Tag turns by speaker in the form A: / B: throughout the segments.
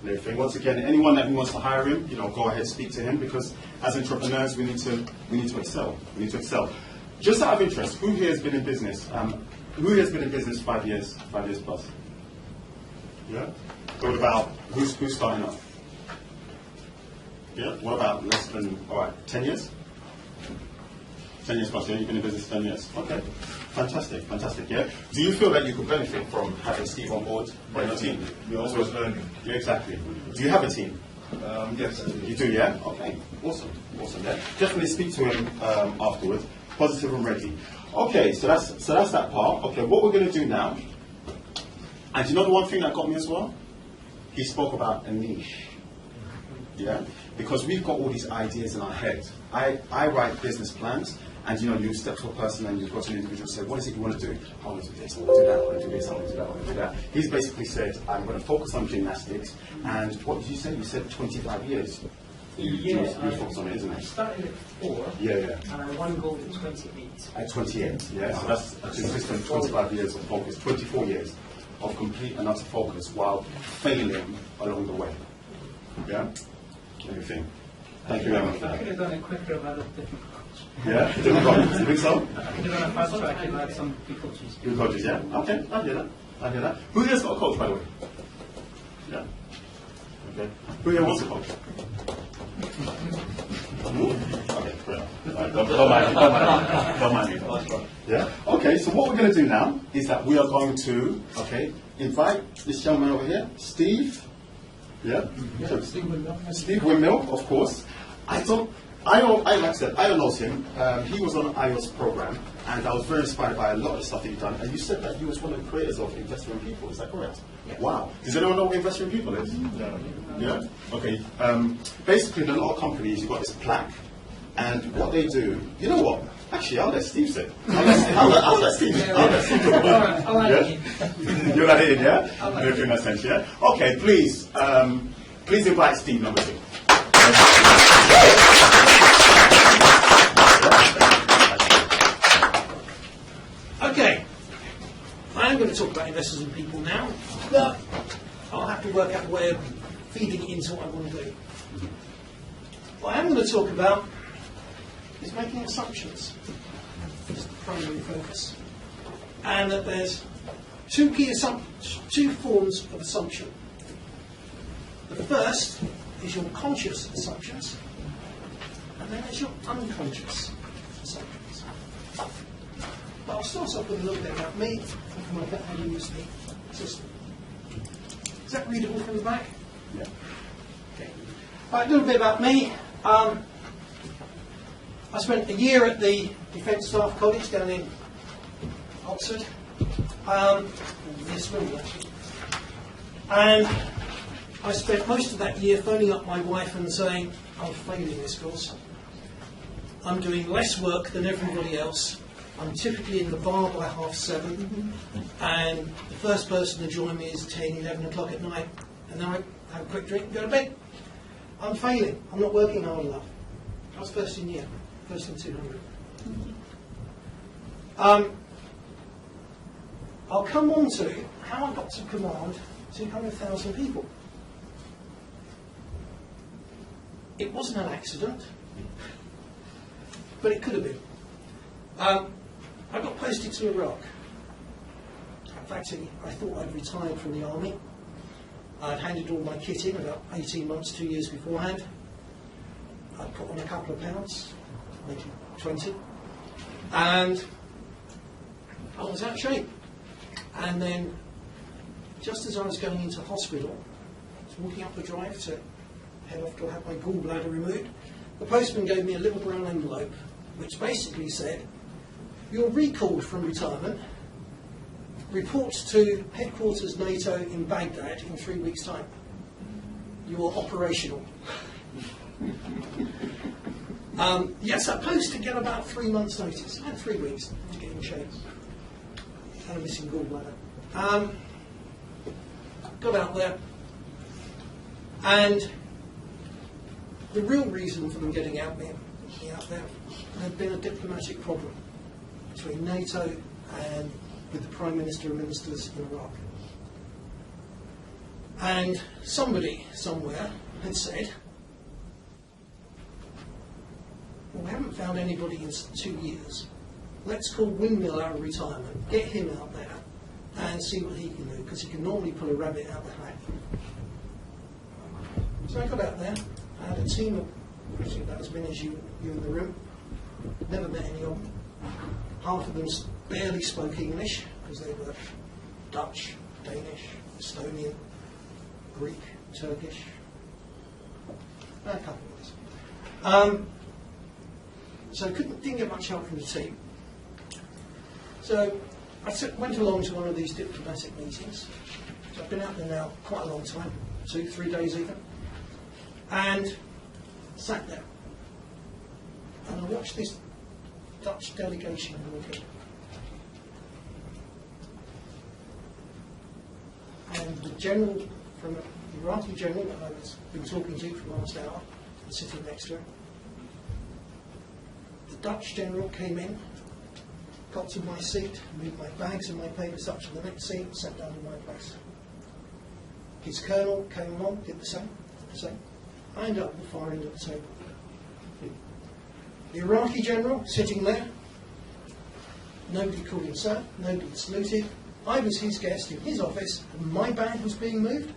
A: and everything. Once again, anyone that wants to hire him, go ahead, speak to him, because as entrepreneurs, we need to excel. We need to excel. Just out of interest, who here has been in business? Who here has been in business 5 years plus? Yeah. What about who's starting off? Yeah. What about less than 10 years? 10 years plus. Yeah, you've been in business 10 years. Okay. Fantastic. Yeah. Do you feel that you could benefit from having Steve on board on your team?
B: You're always learning.
A: Yeah, exactly. Do you have a team?
B: Yes, I do.
A: You do, yeah? Okay, awesome, yeah. Definitely speak to him afterwards. Positive and ready. Okay, so that's that part. Okay, what we're going to do now, and you know the one thing that got me as well? He spoke about a niche. Yeah? Because we've got all these ideas in our head. I write business plans, and you step to a person and you've got an individual say, what is it you want to do? I want to do this, I want to do that, I want to do this, I want to do that, I want to do that. He's basically said, I'm going to focus on gymnastics, and what did you say? You said 25 years. You focus on it, isn't it?
C: I started at 4,
A: Yeah.
C: and I won gold at 28.
A: At 28, yeah. So that's a consistent 25 years of focus, 24 years of complete and utter focus while failing along the way. Yeah? Everything. Thank you very much for
C: I
A: that.
C: could have done it quicker if I had a different coach.
A: Yeah? Different coaches, you think so?
C: I could have done a fast track if I had some good coaches.
A: Good coaches, yeah? Okay, I hear that. Who here's got a coach, by the way? Yeah? Okay. Who here wants a coach? Okay, great. Right, don't mind me. Yeah? Okay, so what we're going to do now is that we are going to, invite this gentleman over here, Steve. Yeah? Steve Windmill, of course. Like I said, I don't know him. He was on an iOS program, and I was very inspired by a lot of the stuff he'd done. And you said that he was one of the creators of Investor in People. Is that correct?
C: Yeah.
A: Wow. Does anyone know what Investor in People is?
B: No.
A: Yeah? Okay. Basically, in a lot of companies, you've got this plaque, and what they do, you know what? Actually, I'll let Steve say. I'll let Steve.
C: I'll add it in.
A: You'll add it in, yeah? If in that sense, yeah? Okay, please invite Steve number 2.
D: Okay, I am going to talk about investors in people now, but I'll have to work out a way of feeding it into what I want to do. What I am going to talk about is making assumptions. That's the primary focus. And that there's two forms of assumption. The first is your conscious assumptions, and then there's your unconscious assumptions. But I'll start off with a little bit about me and about how you use the system. Is that readable from the back?
A: Yeah.
D: Okay. Right, a little bit about me. I spent a year at the Defence Staff College down in Oxford, near Swindon actually. And I spent most of that year phoning up my wife and saying, I'm failing this course. I'm doing less work than everybody else. I'm typically in the bar by 7:30, and the first person to join me is 10, 11 o'clock at night, and then I have a quick drink and go to bed. I'm failing. I'm not working hard enough. I was first in year, first in 200. I'll come on to how I got to command 200,000 people. It wasn't an accident, but it could have been. I got posted to Iraq. In fact, I thought I'd retired from the army. I'd handed all my kit in about 18 months, 2 years beforehand. I'd put on a couple of pounds, maybe 20, and I was out of shape. And then, just as I was going into hospital, I was walking up the drive to head off to have my gallbladder removed, the postman gave me a little brown envelope, which basically said, you're recalled from retirement, report to headquarters NATO in Baghdad in 3 weeks' time. You're operational. You're supposed to get about 3 months' notice. I had 3 weeks to get in shape. Had a missing gallbladder. Got out there, and the real reason for them getting me out there had been a diplomatic problem between NATO and with the Prime Minister and ministers in Iraq. And somebody somewhere had said, well, we haven't found anybody in 2 years. Let's call Windmill out of retirement, get him out there and see what he can do, because he can normally pull a rabbit out of the hat. So I got out there, I had a team of, actually about as many as you in the room, never met any of them. Half of them barely spoke English, because they were Dutch, Danish, Estonian, Greek, Turkish, a couple of others. So didn't get much help from the team. So I went along to one of these diplomatic meetings. So I've been out there now quite a long time, 2-3 days even, and sat there. And I watched this Dutch delegation walk in. And the general, from the Iraqi general that I was been talking to for the last hour, was sitting next to him. The Dutch general came in, got to my seat, moved my bags and my papers up to the next seat, and sat down in my place. His colonel came along, did the same. I ended up at the far end of the table. The Iraqi general sitting there, nobody called him sir, nobody saluted. I was his guest in his office, and my bag was being moved.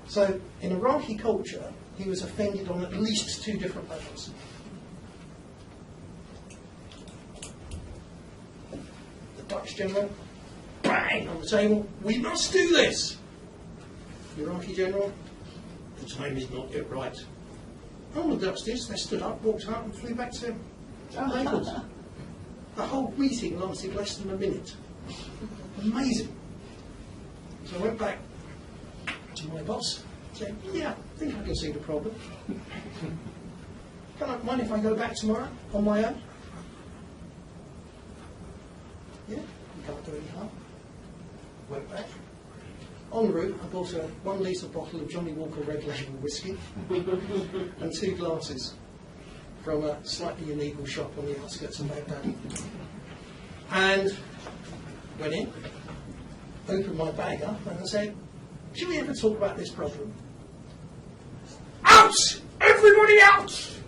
D: So, in Iraqi culture, he was offended on at least 2 different levels. The Dutch general, bang, on the table, we must do this! The Iraqi general, the time is not yet right. All the Dutch did, they stood up, walked up, and flew back to Naples. The whole meeting lasted less than a minute. Amazing. So I went back to my boss, saying, yeah, I think I can see the problem. Can I mind if I go back tomorrow on my own? Yeah, you can't do any harm. Went back. En route, I bought a 1 litre bottle of Johnny Walker Red Label whiskey and 2 glasses from a slightly illegal shop on the outskirts of Baghdad. And went in, opened my bag up, and I said, should we ever talk about this problem? Out! Everybody out!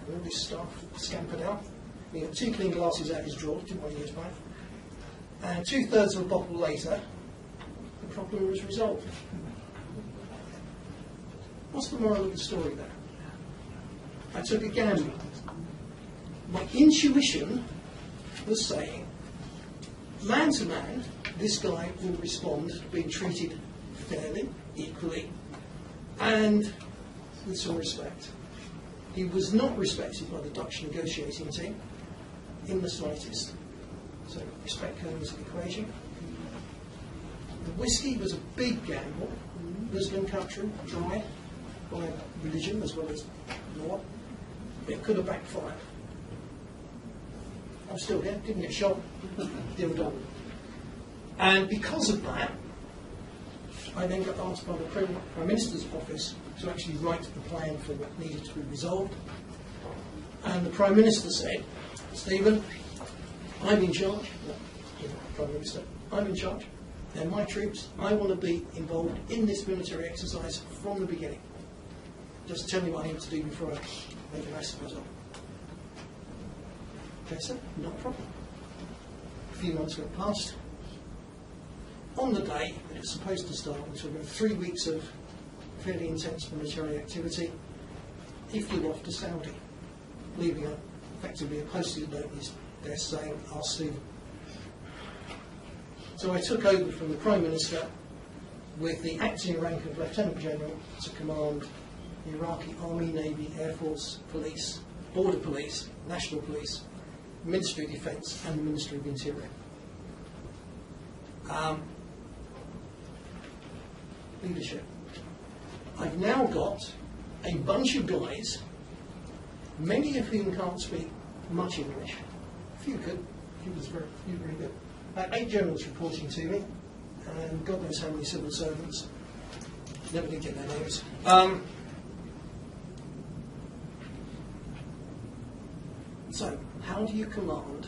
D: And all this staff scampered out. He got 2 clean glasses out of his drawer, didn't want to use mine. And 2/3 of a bottle later, the problem was resolved. What's the moral of the story there? I took a gamble. My intuition was saying, man to man, this guy will respond to being treated fairly, equally, and with some respect. He was not respected by the Dutch negotiating team in the slightest. So respect came into the equation. The whiskey was a big gamble. Muslim country, dry, by religion as well as law. It could have backfired. I'm still here, didn't get shot, the other done. And because of that, I then got asked by the Prime Minister's office to actually write the plan for what needed to be resolved. And the Prime Minister said, Stephen, I'm in charge. No, Prime Minister, I'm in charge. They're my troops. I want to be involved in this military exercise from the beginning. Just tell me what I need to do before I make an ass of myself. Okay, sir, not a problem. A few months went past. On the day that it's supposed to start, which will be 3 weeks of fairly intense military activity, he flew off to Saudi, leaving effectively a posted notice there saying, ask Stephen. So I took over from the Prime Minister with the acting rank of Lieutenant General to command the Iraqi Army, Navy, Air Force, Police, Border Police, National Police, Ministry of Defence and the Ministry of Interior. Leadership. I've now got a bunch of guys, many of whom can't speak much English. A few could, a few very good. 8 generals reporting to me, and God knows how many civil servants. Never did get their names. So, how do you command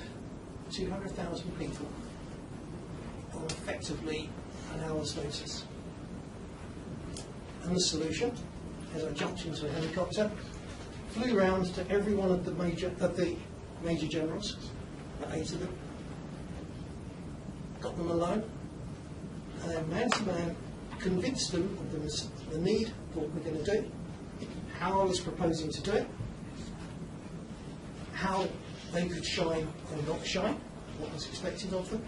D: 200,000 people on effectively an hour's notice? and the solution as I jumped into a helicopter, flew round to every one of the major generals, about 8 of them, got them alone, and then man to man convinced them of the need for what we're going to do, how I was proposing to do it, how they could shine or not shine, what was expected of them,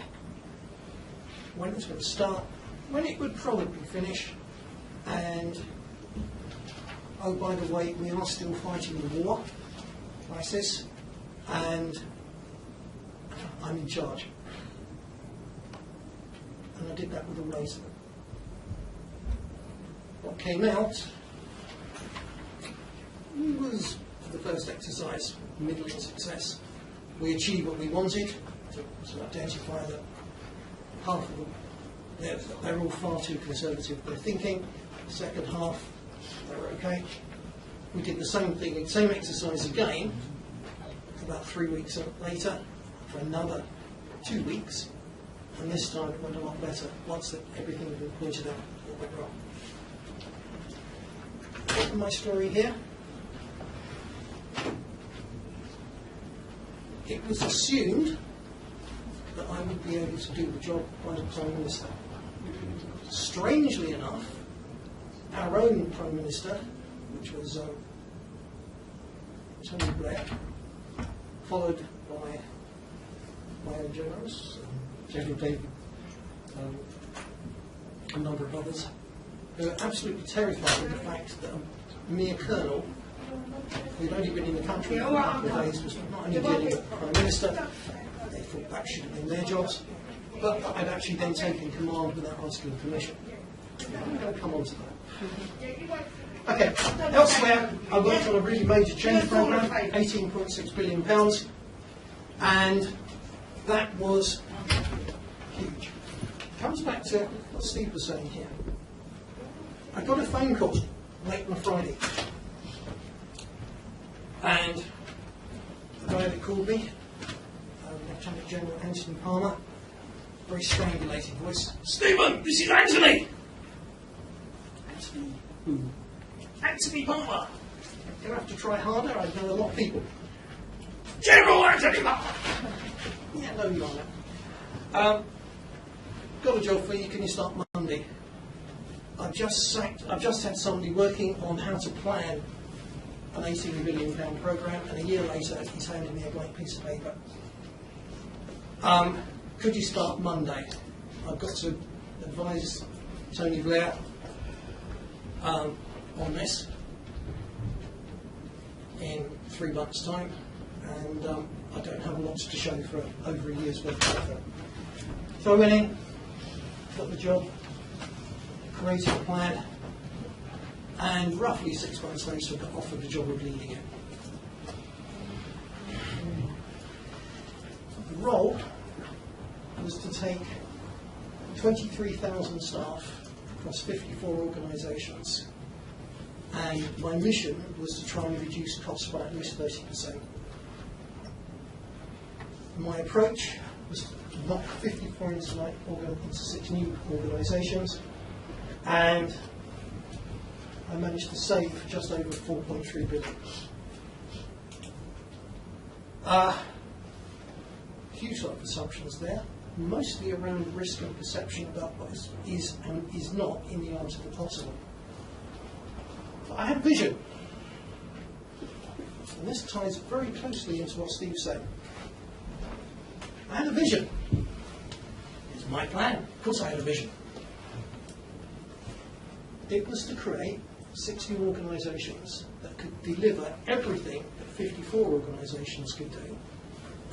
D: when it was going to start, when it would probably finish, and oh, by the way, we are still fighting the war, ISIS, and I'm in charge. And I did that with all 8 of them. What came out was, for the first exercise, middling success. We achieved what we wanted, to identify that half of them, they're all far too conservative in their thinking. The second half, they were okay. We did the same thing, same exercise again, about 3 weeks later, for another 2 weeks, and this time it went a lot better once everything had been pointed out what went wrong. What's my story here? It was assumed that I would be able to do the job by the Prime Minister. Strangely enough, our own Prime Minister, which was Tony Blair, followed by my own generals, General David, a number of others, who were absolutely terrified of the fact that a mere colonel who'd only been in the country for a couple of days was not only dealing with the Prime Minister, they thought that should have been their jobs, but I'd actually then taken command without asking permission. I'm going to come on to that. Okay, elsewhere, I worked on a really major change programme, £18.6 billion, and that was huge. Comes back to what Steve was saying here. I got a phone call late on Friday, and the guy that called me, Lieutenant General Anthony Palmer, very strangulated voice, "Stephen, this is Anthony!" Anthony who? Anthony Palmer! I'm going to have to try harder, I know a lot of people. General Anthony Palmer! Yeah, no, you are. Got a job for you, can you start Monday? I've just had somebody working on how to plan an £18 billion programme, and a year later he's handed me a blank piece of paper. Could you start Monday? I've got to advise Tony Blair on this in 3 months' time, and I don't have lots to show for over a year's work of effort. So I went in, got the job, created a plan, and roughly 6 months later got offered the job of leading it. The role was to take 23,000 staff across 54 organisations, and my mission was to try and reduce costs by at least 30%. My approach was to knock 54 into 6 new organisations, and I managed to save just over 4.3 billion. Huge lot of assumptions there, mostly around risk and perception about what is and is not in the art of the possible. But I had vision, and this ties very closely into what Steve said. I had a vision. It's my plan. Of course I had a vision. It was to create 60 organisations that could deliver everything that 54 organisations could do,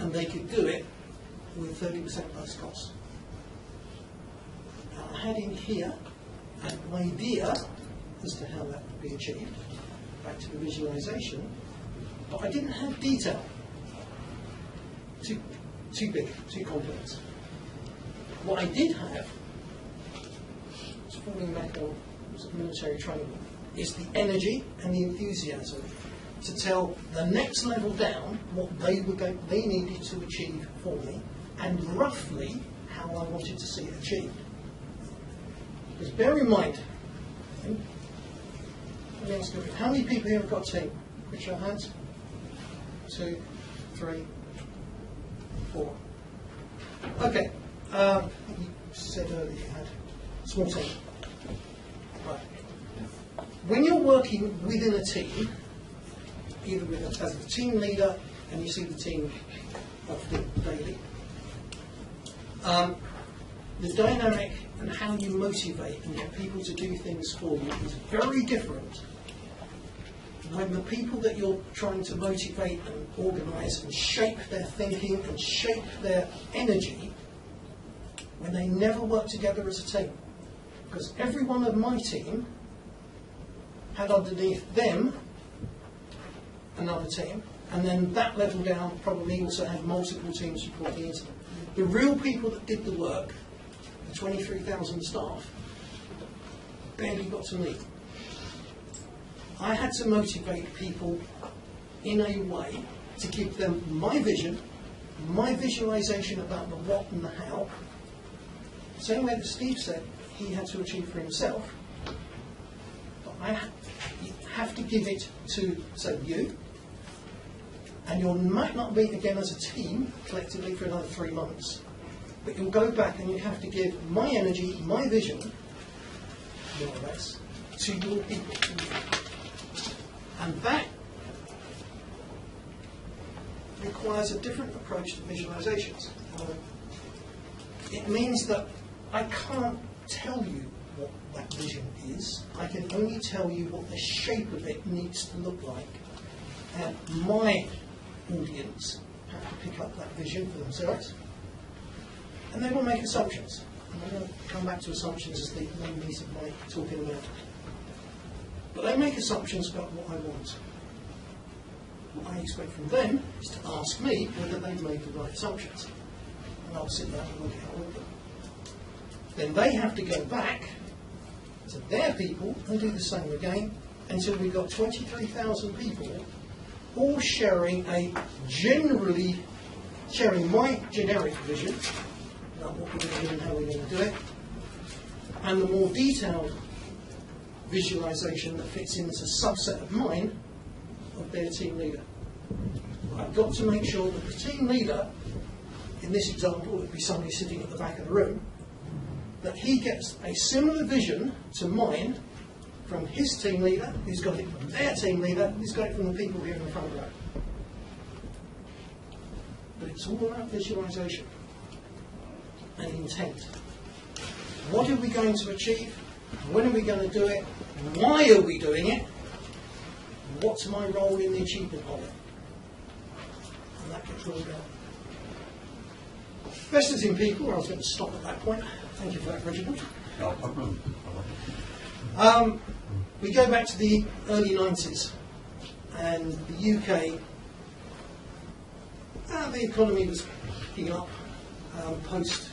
D: and they could do it with 30% less costs. Now, I had in here an idea as to how that would be achieved, back to the visualisation, but I didn't have detail. Too big, too complex. What I did have, it's falling back on military training, is the energy and the enthusiasm to tell the next level down what they needed to achieve for me, and roughly how I wanted to see it achieved. Because bear in mind, Let me ask you, how many people here have got a team? Put your hands. 2, 3, 4. Okay. You said earlier you had a small team. Right. When you're working within a team, either as a team leader, and you see the team often daily, the dynamic and how you motivate and get people to do things for you is very different when the people that you're trying to motivate and organise and shape their thinking and shape their energy, when they never work together as a team. Because every one of my team had underneath them another team, and then that level down probably also had multiple teams reporting into them. The real people that did the work, the 23,000 staff, barely got to meet. I had to motivate people in a way to give them my vision, my visualization about the what and the how, the same way that Steve said he had to achieve for himself. But you have to give it to, say, you, and you might not meet again as a team collectively for another 3 months, but you'll go back and you have to give my energy, my vision, more or less, to your people. And that requires a different approach to visualizations. It means that I can't tell you what that vision is. I can only tell you what the shape of it needs to look like. And my audience have to pick up that vision for themselves. And they will make assumptions. And I'm going to come back to assumptions as the main piece of my talking about. But they make assumptions about what I want. What I expect from them is to ask me whether they've made the right assumptions. And I'll sit down and look at all of them. Then they have to go back to their people and do the same again until we've got 23,000 people all sharing my generic vision about what we're going to do and how we're going to do it, and the more detailed visualization that fits in as a subset of mine of their team leader. I've got to make sure that the team leader, in this example, would be somebody sitting at the back of the room, that he gets a similar vision to mine from his team leader, who's got it from their team leader, who's got it from the people here in the front row. But it's all about visualization and intent. What are we going to achieve? When are we going to do it? Why are we doing it? What's my role in the achievement of it? And that gets all down. Investors in people, I was going to stop at that point. Thank you for that, Reginald.
B: No problem.
D: We go back to the early 90s, and the UK, the economy was picking up post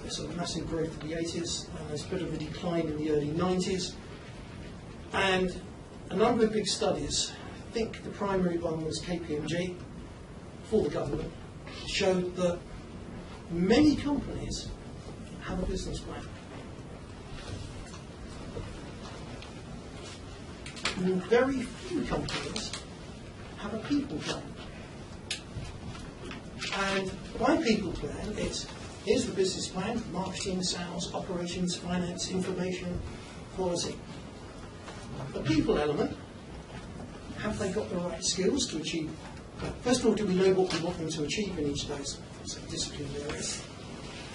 D: the sort of massive growth of the 80s, and there's a bit of a decline in the early 90s. And a number of big studies, I think the primary one was KPMG, for the government, showed that many companies have a business plan. And very few companies have a people plan. And by people plan, it's here's the business plan: marketing, sales, operations, finance, information, quality. The people element, have they got the right skills to achieve? First of all, do we know what we want them to achieve in each of those discipline areas?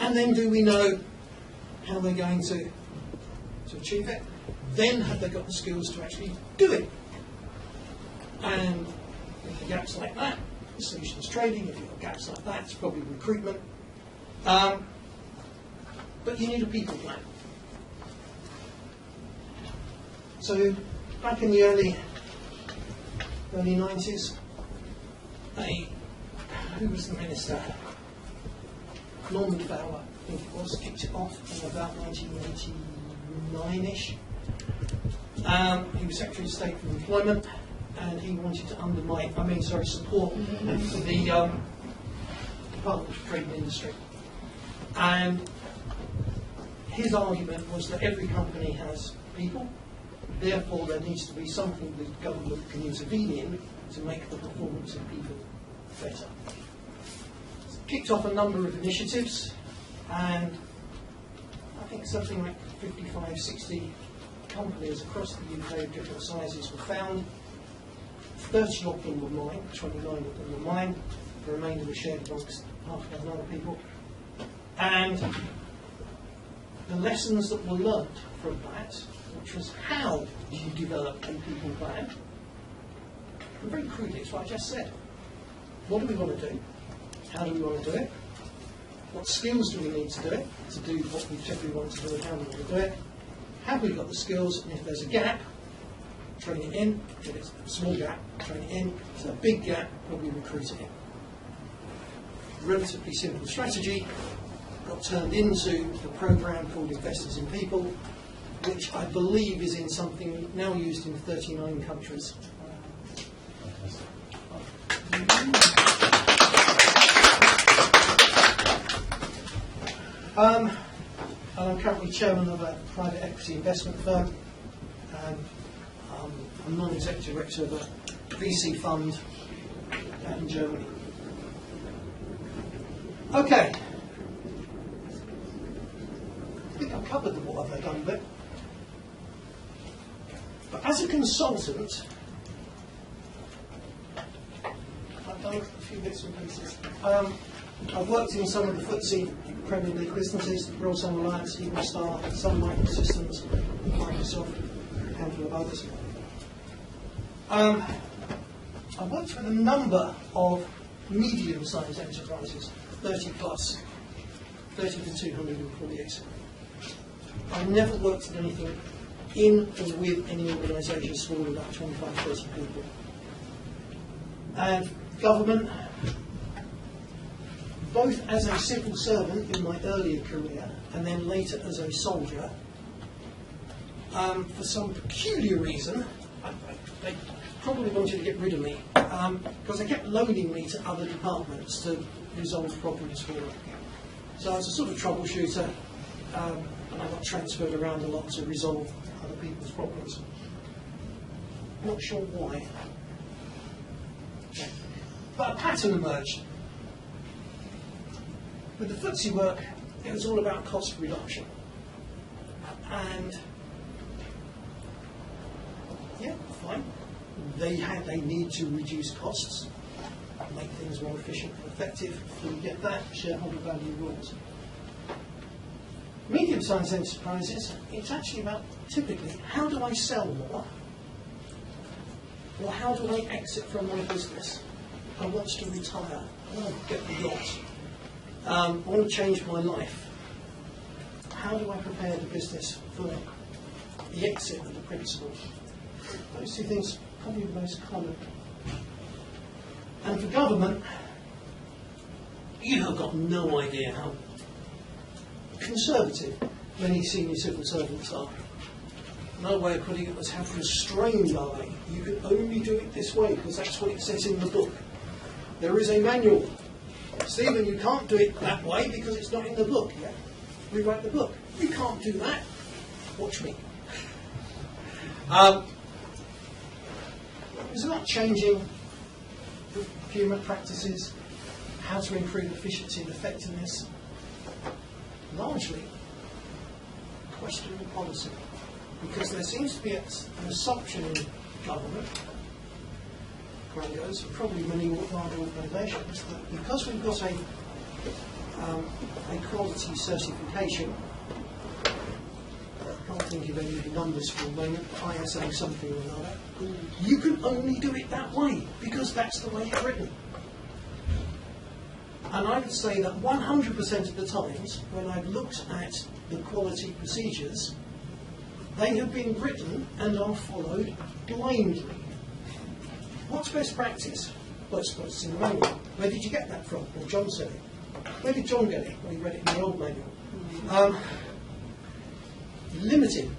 D: And then do we know how they're going to achieve it? Then have they got the skills to actually do it? And if the gaps like that, solutions trading. If you've got gaps like that, it's probably recruitment. But you need a people plan. So back in the early 90s, who was the minister? Norman Fowler, I think it was, kicked it off in about 1989-ish. He was Secretary of State for Employment, and he wanted to support the Department of Trade and Industry. And his argument was that every company has people, Therefore, there needs to be something the government can intervene in to make the performance of people better. It's kicked off a number of initiatives, and I think something like 55, 60 companies across the UK of different sizes were found. 30 of them were mine, 29 of them were mine. The remainder were shared amongst half a dozen other people. And the lessons that were learnt from that, which was how do you develop a people plan, and very crudely, it's what I just said. What do we want to do? How do we want to do it? What skills do we need to do it, to do what we typically want to do, and how do we want to do it? Have we got the skills, and if there's a gap, train it in. If it's a small gap, train it in. If it's a big gap, probably recruit it in. Relatively simple strategy, got turned into the program called Investors in People, which I believe is in something now used in 39 countries. And I'm currently chairman of a private equity investment firm, and I'm non-executive director of a VC fund in Germany. Okay. I think I've covered the what have I done bit. But as a consultant, I've done a few bits and pieces. I've worked in some of the FTSE Premier League businesses, Royal Sun Alliance, Eagle Star, Sun Microsystems, Microsoft, a handful of others. I worked with a number of medium-sized enterprises, 30 plus, 30 to 200 employees. I've never worked at anything in or with any organisation smaller than about 25, 30 people. And government, both as a civil servant in my earlier career and then later as a soldier, for some peculiar reason, they probably wanted to get rid of me because they kept loaning me to other departments to resolve problems for them. So I was a sort of troubleshooter, and I got transferred around a lot to resolve other people's problems. Not sure why. But a pattern emerged. With the FTSE work, it was all about cost reduction. And, yeah, fine. They need to reduce costs, make things more efficient and effective. So we get that, shareholder value rules. Medium-sized enterprises, it's actually about, typically, how do I sell more? Or how do I exit from my business? I want to retire. I want to get the yacht. I want to change my life. How do I prepare the business for the exit of the principal? Those two things are probably the most common. And for government, you have got no idea how conservative many senior civil servants are. Another way of putting it was how constrained are they? You can only do it this way because that's what it says in the book. There is a manual. Stephen, you can't do it that way because it's not in the book. Yeah? Rewrite the book. You can't do that. Watch me. It's about changing procurement practices, how to improve efficiency and effectiveness. Largely, questioning policy. Because there seems to be an assumption in government, Grangos, and probably many larger organisations, that because we've got a quality certification, I can't think of any of the numbers for the moment, ISO something or another, you can only do it that way, because that's the way it's written. And I would say that 100% of the times, when I've looked at the quality procedures, they have been written and are followed blindly. What's best practice? Well, it's in the manual. Where did you get that from? Well, John said it. Where did John get it? Well, he read it in the old manual. Limiting.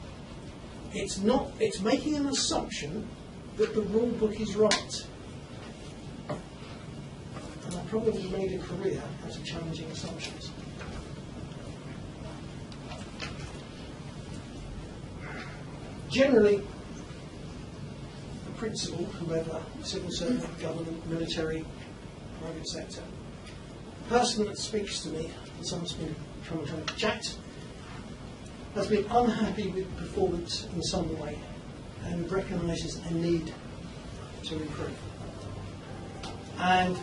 D: It's making an assumption that the rule book is right. And I probably made a career out of challenging assumptions. Generally, principal, whoever, civil servant, government, military, private sector, the person that speaks to me, and someone's been trying to have a chat, has been unhappy with performance in some way and recognises a need to improve. And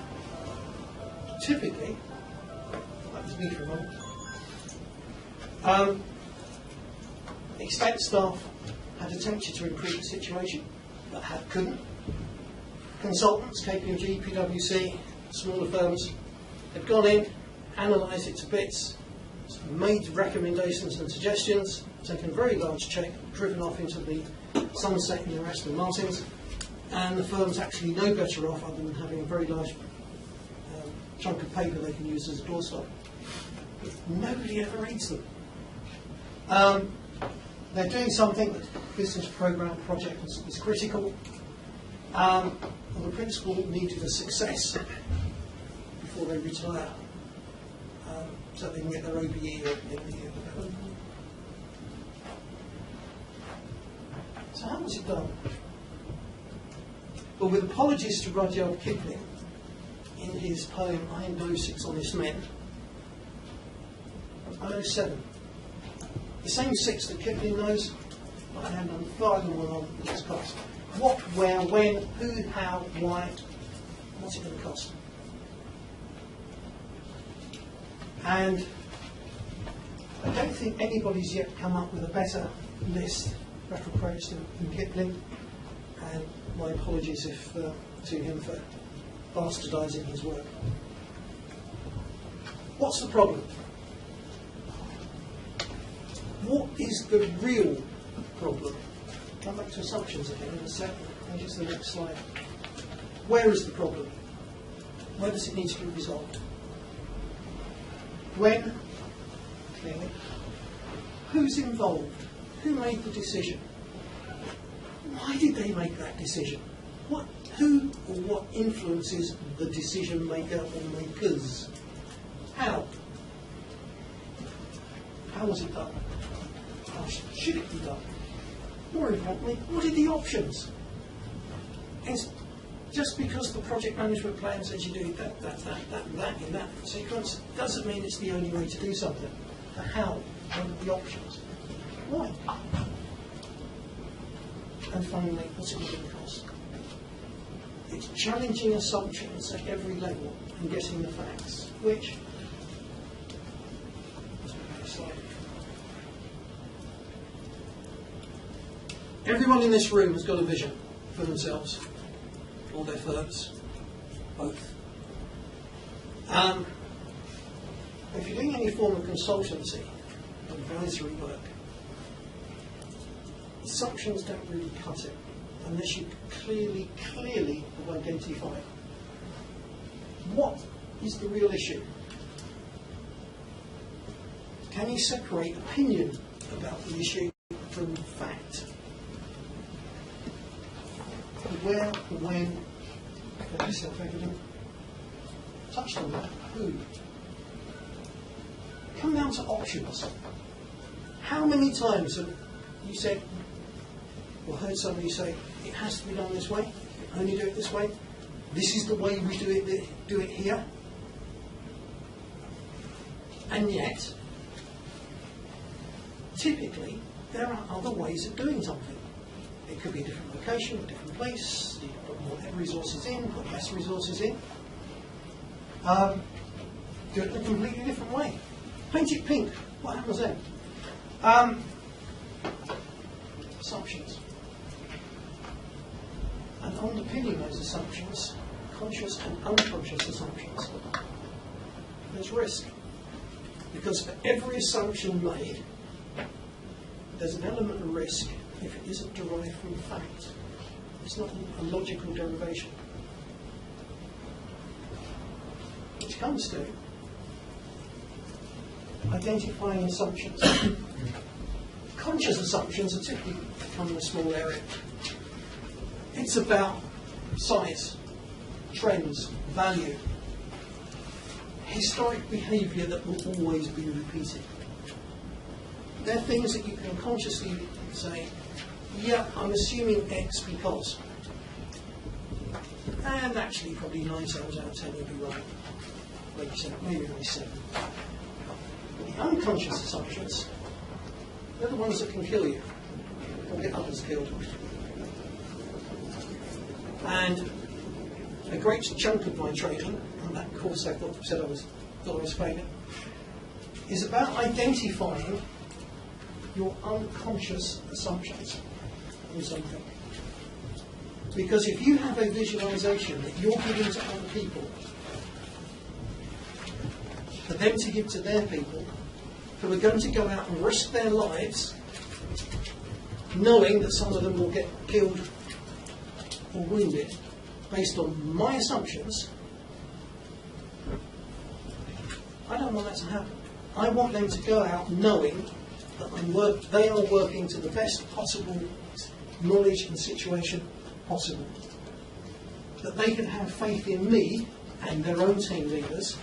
D: typically, that was me for a moment, extent staff had attempted to improve the situation, but couldn't. Consultants, KPMG, PwC, smaller firms, had gone in, analysed it to bits, made recommendations and suggestions, taken a very large check, driven off into the sunset in the Aston Martins, and the firm's actually no better off other than having a very large chunk of paper they can use as a doorstop. Nobody ever reads them. They're doing something that business program project is critical. And the principal needed a success before they retire, so they can get their OBE or MBE. So how was it done? Well, with apologies to Rudyard Kipling in his poem I Know Six Honest Men, I know seven. The same six that Kipling knows, but I have none far than one on this cost. What, where, when, who, how, why, what's it going to cost? And I don't think anybody's yet come up with a better list, better approach than Kipling, and my apologies to him for bastardising his work. What's the problem? What is the real problem? Come back to assumptions again in a second. And just the next slide. Where is the problem? Where does it need to be resolved? When? Clearly. Who's involved? Who made the decision? Why did they make that decision? Who or what influences the decision maker or makers? How? How was it done? How should it be done? More importantly, what are the options? It's just because the project management plan says you do that in that sequence doesn't mean it's the only way to do something. The how? What are the options? Why? And finally, what's it going to cost? It's challenging assumptions at every level and getting the facts, which everyone in this room has got a vision for themselves or their firms, both. If you're doing any form of consultancy, advisory work, assumptions don't really cut it unless you clearly have identified what is the real issue. Can you separate opinion about the issue from fact? Where, when, fairly self-evident. Touched on that. Who? Come down to options. How many times have you said, or heard somebody say, it has to be done this way, you only do it this way, this is the way we do it here? And yet, typically, there are other ways of doing something. It could be a different location, a different place, you put more resources in, put less resources in. Do it in a completely different way. Paint it pink, what happens then? Assumptions. And underpinning those assumptions, conscious and unconscious assumptions, there's risk. Because for every assumption made, there's an element of risk if it isn't derived from fact. It's not a logical derivation. Which comes to identifying assumptions. Conscious assumptions are typically becoming a small area. It's about size, trends, value, historic behaviour that will always be repeated. They're things that you can consciously say, yeah, I'm assuming X because. And actually, probably 9 times out of 10 you'll be right. Maybe only 7. The unconscious assumptions, they're the ones that can kill you, or get others killed. And a great chunk of my training, and that course I thought I was failing, is about identifying your unconscious assumptions on something. Because if you have a visualization that you're giving to other people, for them to give to their people, who are going to go out and risk their lives, knowing that some of them will get killed or wounded, based on my assumptions, I don't want that to happen. I want them to go out knowing that they are working to the best possible knowledge and situation possible. That they can have faith in me and their own team leaders,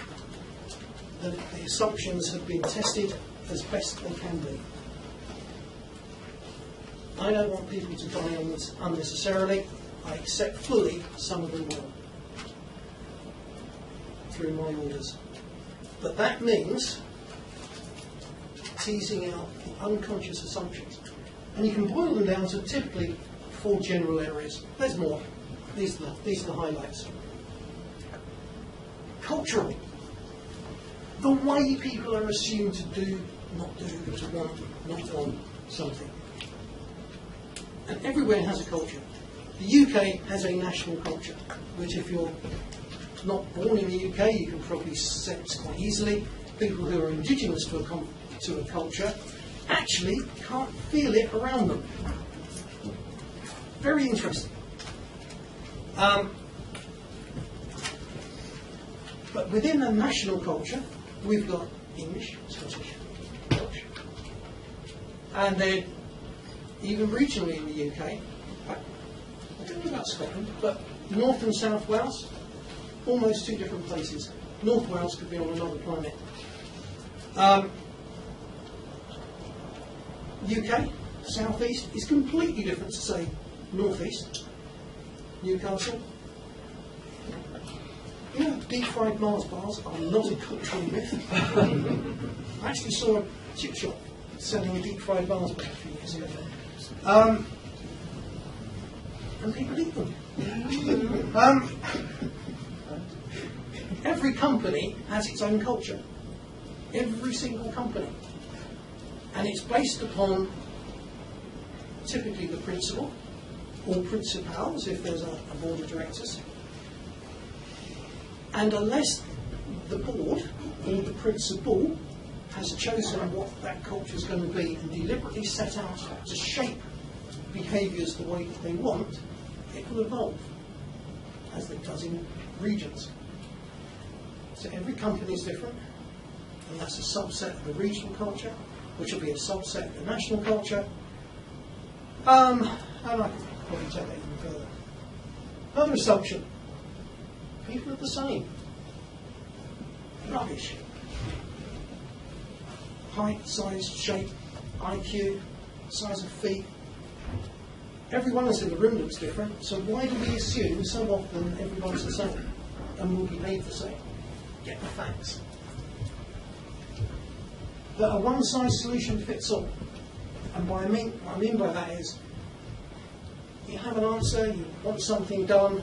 D: that the assumptions have been tested as best they can be. I don't want people to die unnecessarily. I accept fully some of them will, through my orders. But that means teasing out the unconscious assumptions. And you can boil them down to typically 4 general areas. There's more. These are the highlights. Cultural. The way people are assumed to do, not do, to want, not want something. And everywhere has a culture. The UK has a national culture, which if you're not born in the UK, you can probably sense quite easily. People who are indigenous to a culture actually can't feel it around them. Very interesting. But within a national culture, we've got English, Scottish, Welsh. And then, even regionally in the UK, I don't know about Scotland, but North and South Wales, almost 2 different places. North Wales could be on another planet. UK, South East, is completely different to, say, North East. Newcastle. You know, deep fried Mars bars are not a cultural myth. I actually saw a chip shop selling a deep fried Mars bar a few years ago. And people eat them. Every company has its own culture. Every single company. And it's based upon typically the principal, or principals if there's a board of directors. And unless the board or the principal has chosen what that culture is going to be and deliberately set out to shape behaviours the way that they want, it will evolve, as it does in regions. So every company is different, and that's a subset of the regional culture, which will be a subset of the national culture. And I can probably take that even further. Another assumption. People are the same. Rubbish. Height, size, shape, IQ, size of feet. Everyone else in the room looks different, so why do we assume so often everyone's the same and will behave the same? Get the facts. That a one-size solution fits all. And what I mean by that is, you have an answer, you want something done,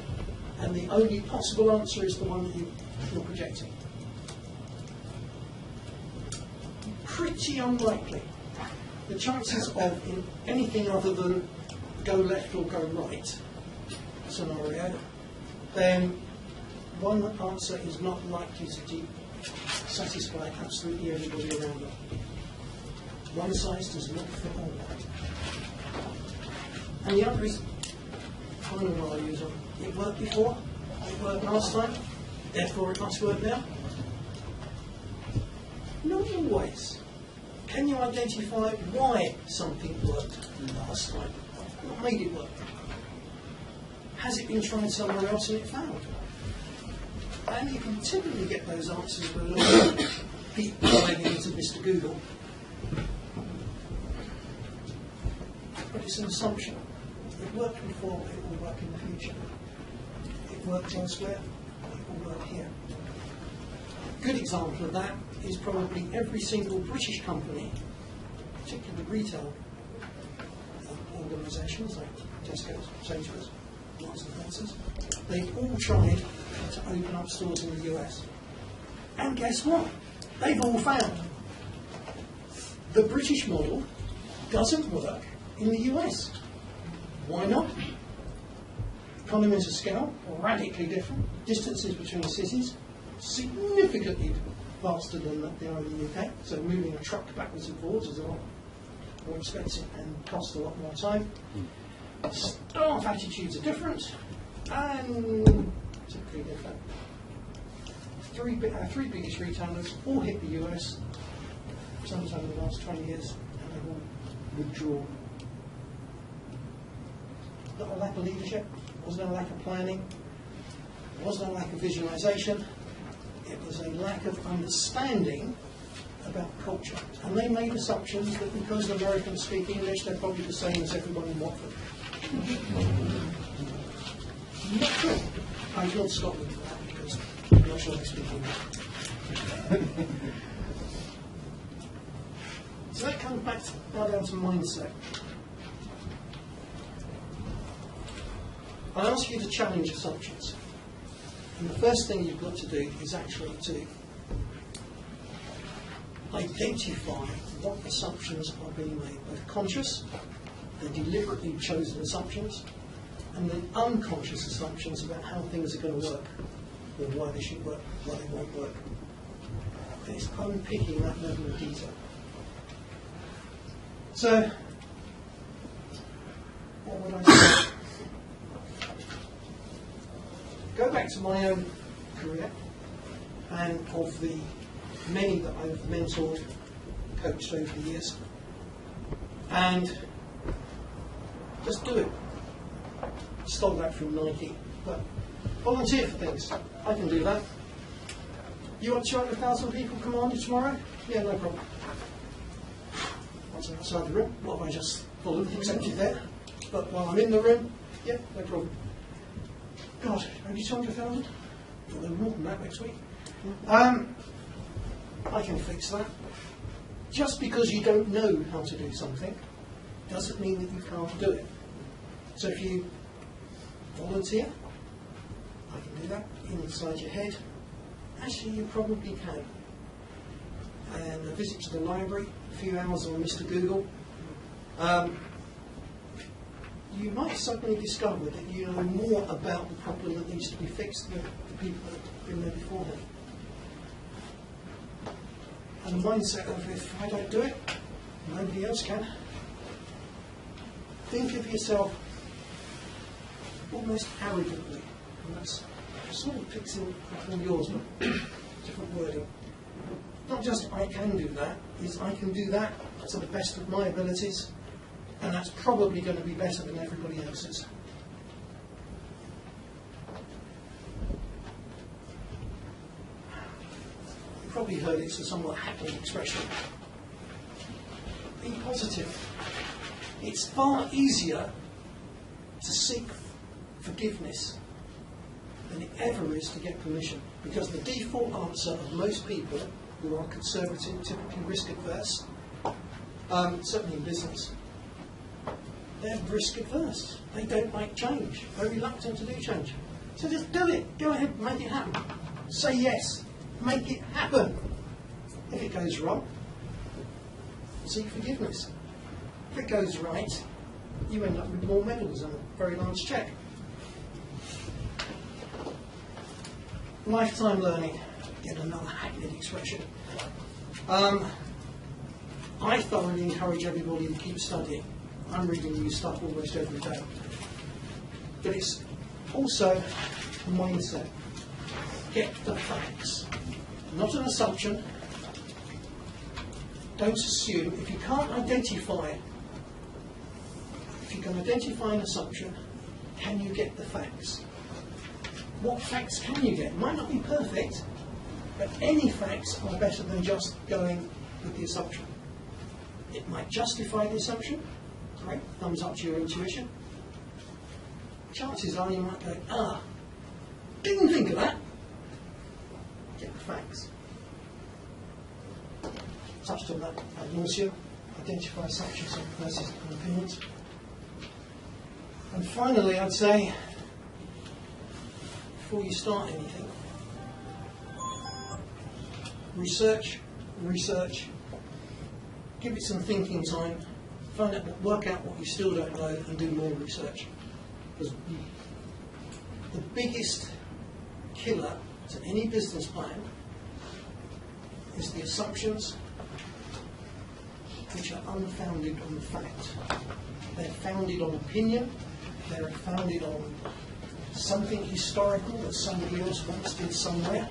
D: and the only possible answer is the one that you're projecting. Pretty unlikely. The chances of in anything other than go left or go right scenario, then one answer is not likely to satisfy absolutely everybody around them. One size does not fit all. And the other is, final one I use on, it worked before, it worked last time, therefore it must work now. Not always. Can you identify why something worked last time? What made it work? Has it been tried somewhere else and it failed? And you can typically get those answers by looking deep diving into Mr. Google. But it's an assumption. It worked before, it will work in the future. It it works elsewhere, it will work here. A good example of that is probably every single British company, particularly retail organisations like Tesco's, Sainsbury's, Marks and Spencer's, they've all tried to open up stores in the US. And guess what? They've all found the British model doesn't work in the US. Why not? Economies of scale are radically different. Distances between cities significantly faster than they are in the UK. So moving a truck backwards and forwards is a lot more expensive and costs a lot more time. Staff attitudes are different and typically different. Our three biggest retailers all hit the US sometime in the last 20 years and they've all withdrawn. Not a lack of leadership, wasn't a lack of planning, wasn't a lack of visualization, it was a lack of understanding about culture. And they made assumptions that because Americans speak English, they're probably the same as everyone in Watford. Not true. I ignored Scotland for that because I'm not sure they speak English. So that comes back now down to mindset. I ask you to challenge assumptions. And the first thing you've got to do is actually to identify what assumptions are being made, both conscious, the deliberately chosen assumptions, and the unconscious assumptions about how things are going to work, or why they should work, why they won't work. And it's unpicking that level of detail. So, what would I say? Go back to my own career and of the many that I've mentored, coached over the years, and just do it. Stole that from Nike, but volunteer for things. I can do that. You want 200,000 people come on tomorrow? Yeah, no problem. Once I'm outside the room, what have I just followed, accepted there? But while I'm in the room, yeah, no problem. God, only 200,000? Well, then more than that next week. I can fix that. Just because you don't know how to do something doesn't mean that you can't do it. So if you volunteer, I can do that inside your head. Actually, you probably can. And a visit to the library, a few hours on Mr. Google. You might suddenly discover that you know more about the problem that needs to be fixed than the people that have been there beforehand. And the mindset of if I don't do it, nobody else can. Think of yourself almost arrogantly. And that's sort of fixing from yours, but different wording. Not just I can do that, is I can do that to the best of my abilities, and that's probably going to be better than everybody else's. You've probably heard it's a somewhat hackneyed expression. Be positive. It's far easier to seek forgiveness than it ever is to get permission, because the default answer of most people who are conservative, typically risk adverse, certainly in business, they're risk adverse. They don't like change. They're reluctant to do change. So just do it. Go ahead, make it happen. Say yes. Make it happen. If it goes wrong, seek forgiveness. If it goes right, you end up with more medals and a very large cheque. Lifetime learning. Get another hackneyed expression. I thoroughly encourage everybody to keep studying. I'm reading new stuff almost every day. But it's also a mindset. Get the facts. Not an assumption. Don't assume. If you can't identify, if you can identify an assumption, can you get the facts? What facts can you get? It might not be perfect, but any facts are better than just going with the assumption. It might justify the assumption. Great, thumbs up to your intuition. Chances are you might go, didn't think of that. Get the facts. Touched on that ad nauseam. Identify assumptions versus opinions. And finally, I'd say, before you start anything, research, give it some thinking time, find out, work out what you still don't know, and do more research. Because the biggest killer to any business plan is the assumptions which are unfounded on fact. They're founded on opinion, they're founded on something historical that somebody else once did somewhere.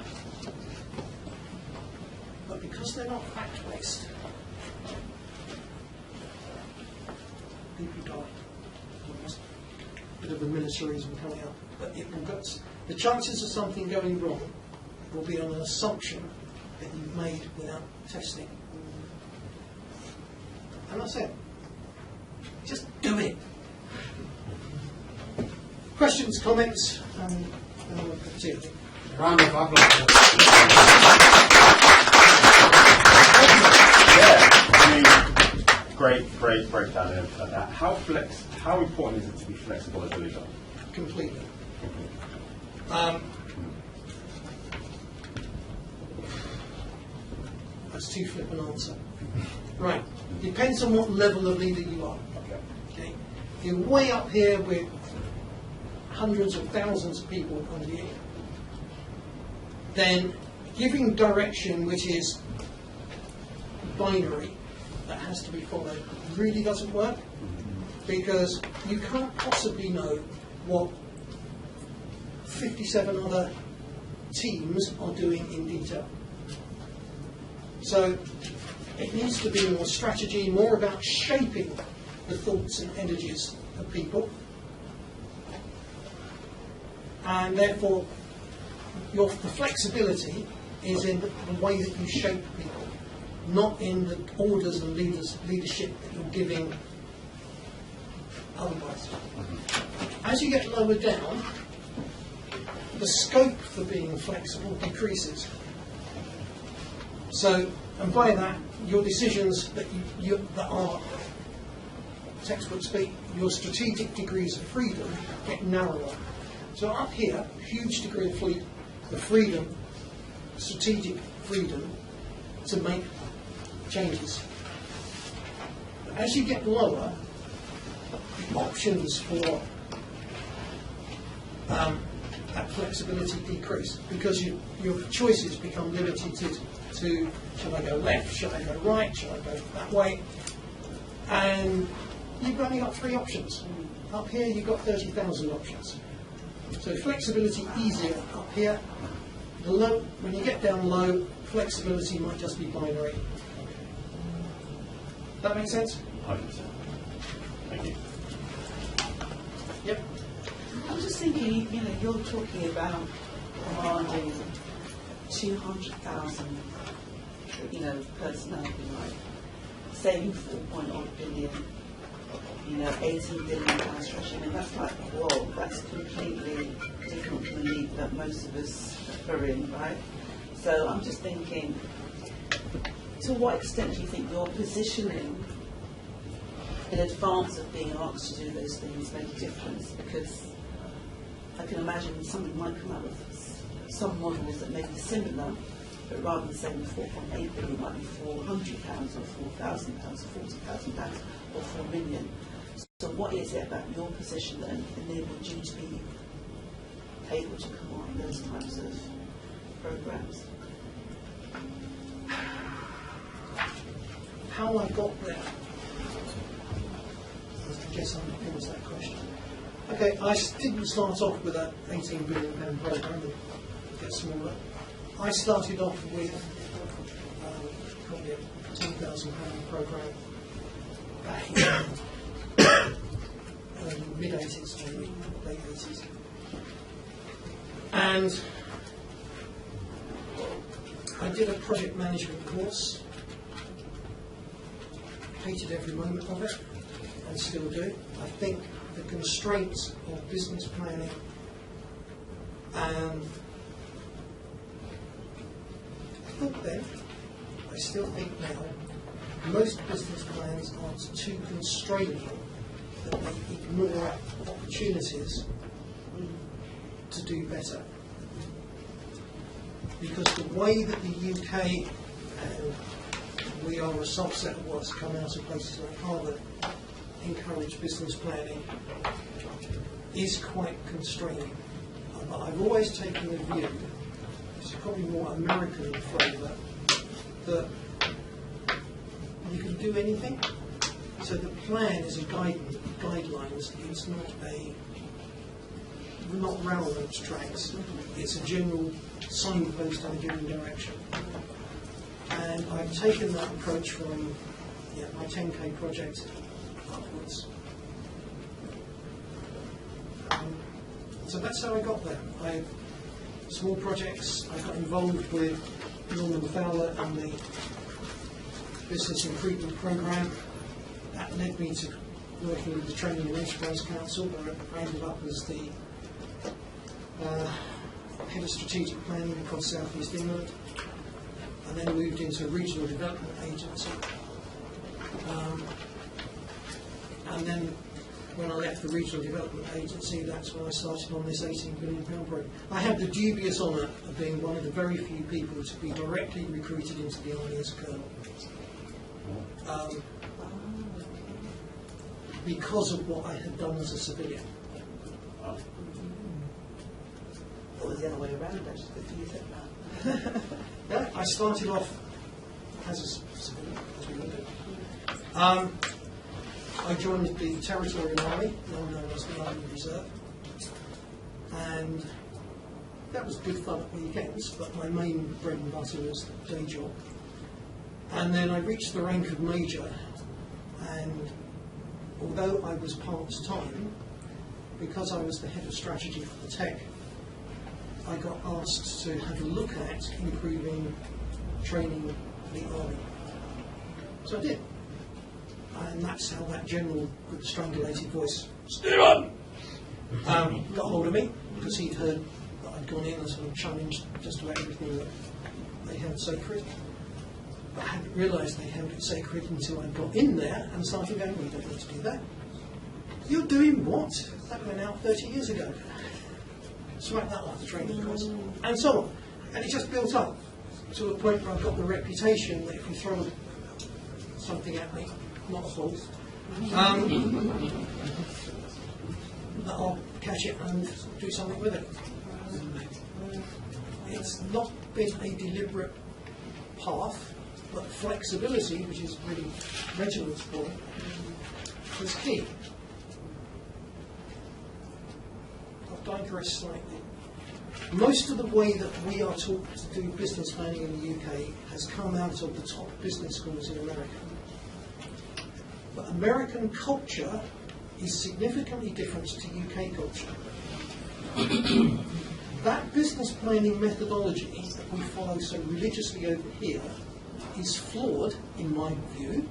D: But because they're not fact-based, people die. A bit of a militarism coming up. But it will go, the chances of something going wrong will be on an assumption that you've made without testing. And that's it. Just do it. Questions, comments, and see you.
E: Round of applause.
A: Yeah, I mean, great breakdown of that. How important is it to be flexible as a leader?
D: Completely. That's too flip an answer. Right. Depends on what level of leader you are. Okay. If you're way up here with hundreds of thousands of people under you, then giving direction which is binary, that has to be followed, really doesn't work, because you can't possibly know what 57 other teams are doing in detail. So it needs to be more strategy, more about shaping the thoughts and energies of people, and therefore the flexibility is in the way that you shape people, not in the orders and leadership that you're giving otherwise. As you get lower down, the scope for being flexible decreases. So, and by that, your decisions that that are textbook speak, your strategic degrees of freedom get narrower. So up here, huge degree of freedom, strategic freedom to make changes. As you get lower, the options for that flexibility decrease, because your choices become limited to shall I go left, shall I go right, shall I go that way, and you've only got 3 options. Up here you've got 30,000 options. So flexibility easier up here. When you get down low, flexibility might just be binary. That make sense?
A: 100%. Thank you.
D: Yep.
F: I'm just thinking, you're talking about commanding 200,000, personnel, like saving 4.1 billion, 18 billion pound stretch. That's like, whoa, that's completely different from the league that most of us are in, right? So I'm just thinking, to what extent do you think your positioning in advance of being asked to do those things make a difference? Because I can imagine somebody might come out with some models that may be similar, but rather than saying 4.8 billion, it might be £400 or £4,000 or £40,000 or 4 million. So what is it about your position that enabled you to be able to command those types of programs?
D: How I got there, I guess I'm not into that question. Okay, I didn't start off with an £18 billion programme, it gets smaller. I started off with probably a £10,000 programme back in mid-80s, maybe, late 80s. And I did a project management course, hated every moment of it, and still do. I think the constraints of business planning And I thought then, I still think now, most business plans are too constraining that they ignore opportunities to do better. Because the way that the UK, and we are a subset of what's come out of places like Harvard, encourage business planning, is quite constraining. But I've always taken the view, it's probably more American in flavour, that you can do anything. So the plan is a guidelines. It's not railroad tracks. It's a general signpost in a given direction. And I've taken that approach from my 10K project upwards. So that's how I got there. Small projects. I got involved with Norman Fowler and the Business Improvement Programme. That led me to working with the Training and Enterprise Council, where I ended up as the head of strategic planning across South East England, and then moved into a regional development agency. And then when I left the regional development agency, that's when I started on this £18 billion program. I had the dubious honour of being one of the very few people to be directly recruited into the Army as a colonel. Because of what I had done as a civilian.
F: It was the other way around, actually, but you said that.
D: Yeah, I started off as a civilian, as we all do. I joined the Territorial Army, now known as the Army Reserve, and that was good fun at weekends, but my main bread and butter was the day job. And then I reached the rank of Major, and although I was part-time, because I was the head of strategy for the tech, I got asked to have a look at improving training for the Army. So I did. And that's how that general with the strangulated voice, Stephen, got hold of me, because he'd heard that I'd gone in and sort of challenged just about everything that they held sacred. But I hadn't realised they held it sacred until I got in there and started going, well, you don't need to do that. You're doing what? That went out 30 years ago. Smack that off the training course. And so on. And it just built up to a point where I've got the reputation that if you throw something at me, not a fault, that I'll catch it and do something with it. It's not been a deliberate path, but flexibility, which is really Reginald's point, is key. I've digressed slightly. Most of the way that we are taught to do business planning in the UK has come out of the top business schools in America. But American culture is significantly different to UK culture. That business planning methodology that we follow so religiously over here is flawed, in my view,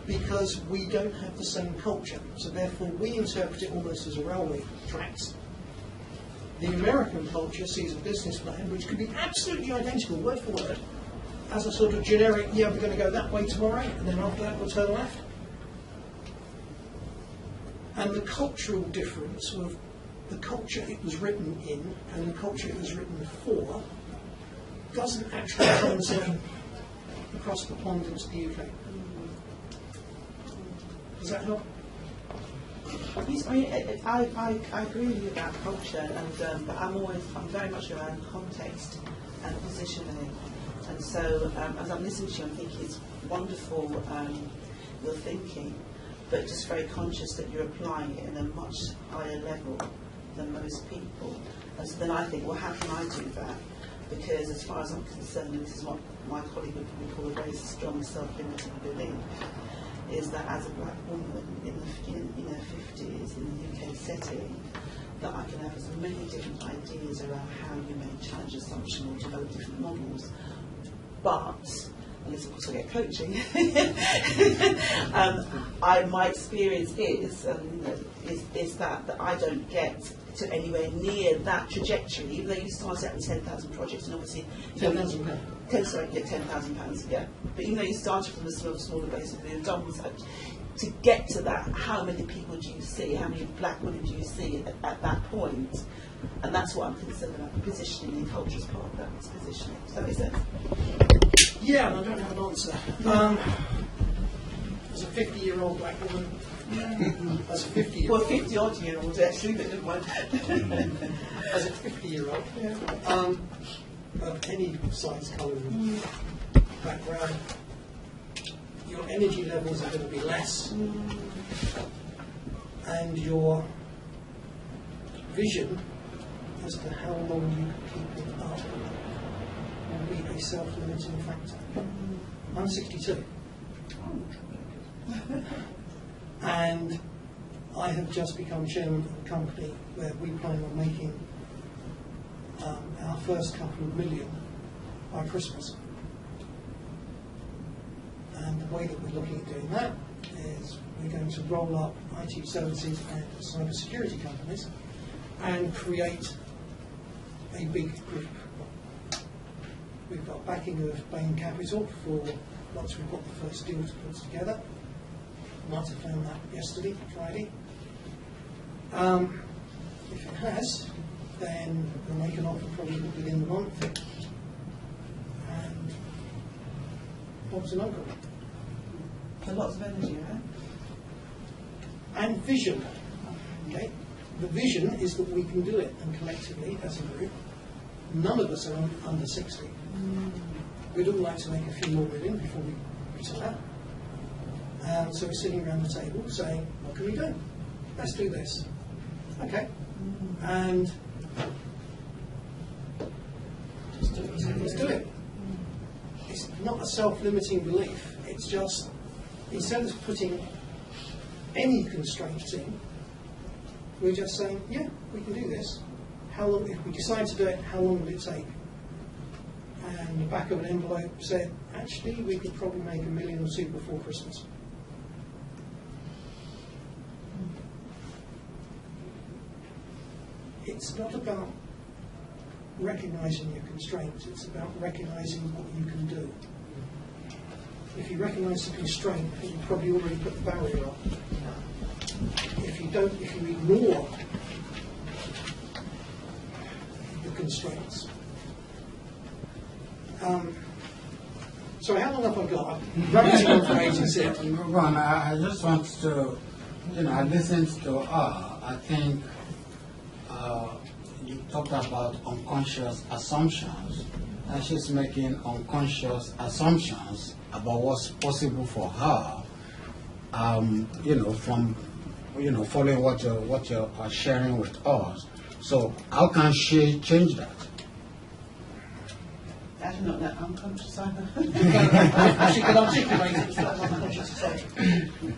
D: because we don't have the same culture. So therefore we interpret it almost as a railway tracks. The American culture sees a business plan, which could be absolutely identical, word for word, as a sort of generic, yeah, we're going to go that way tomorrow, and then after that we'll turn left. And the cultural difference of the culture it was written in and the culture it was written for doesn't actually translate across the pond into the UK. Does that help?
F: Yes, I mean, I agree with you about culture, and but I'm very much around context and positioning. And so, as I'm listening to you, I'm thinking it's wonderful your thinking, but just very conscious that you're applying it in a much higher level than most people. And so then I think, well, how can I do that? Because as far as I'm concerned, and this is what my colleague would probably call a very strong self-limiting belief, is that as a black woman in her 50s in the UK setting, that I can have as many different ideas around how you may challenge assumption or develop different models. But, unless of course I get coaching, my experience is that I don't get to anywhere near that trajectory, even though you started out with 10,000 projects, and obviously
D: £10,000.
F: £10,000, yeah. But even though you started from a smaller base of the double that, to get to that, how many people do you see? How many black women do you see at that point? And that's what I'm concerned about, positioning, and culture as part of that positioning. Does that make sense?
D: Yeah, and I don't have an answer. As a 50-year-old black woman, as a 50-year-old,
F: Well, 50-odd-year-olds actually, but never mind.
D: as a 50-year-old, of any size, colour, and background, your energy levels are going to be less, and your vision as to how long you can keep it up will be a self-limiting factor. I'm 62. And I have just become chairman of a company where we plan on making our first couple of million by Christmas. And the way that we're looking at doing that is we're going to roll up IT services and cyber security companies and create a big group. We've got backing of Bain Capital for once we've got the first deal to put together. Might have found that yesterday, Friday. If it has, then we'll make an offer probably within the month. And Bob's an uncle.
F: So lots of energy, right?
D: And vision. Okay? The vision is that we can do it, and collectively, as a group, none of us are under 60. We'd all like to make a few more million before we retire. So we're sitting around the table saying, what can we do? Let's do this. Okay. And let's do it. It's not a self-limiting belief. It's just, instead of putting any constraints in, we're just saying, yeah, we can do this. How long, if we decide to do it, how long will it take? And the back of an envelope said, actually, we could probably make $1 million or two before Christmas. It's not about recognising your constraints, it's about recognising what you can do. If you recognise the constraint, you probably already put the barrier up. If you ignore the constraints. Sorry, how long have I got? I'm ramping on for ages here.
E: Ron, I just want to, I listened to her. I think you talked about unconscious assumptions, and she's making unconscious assumptions about what's possible for her. From following what you are sharing with us. So how can she change that?
F: I'm not that unconscious either.
D: She can articulate it, it's not an unconscious assumption.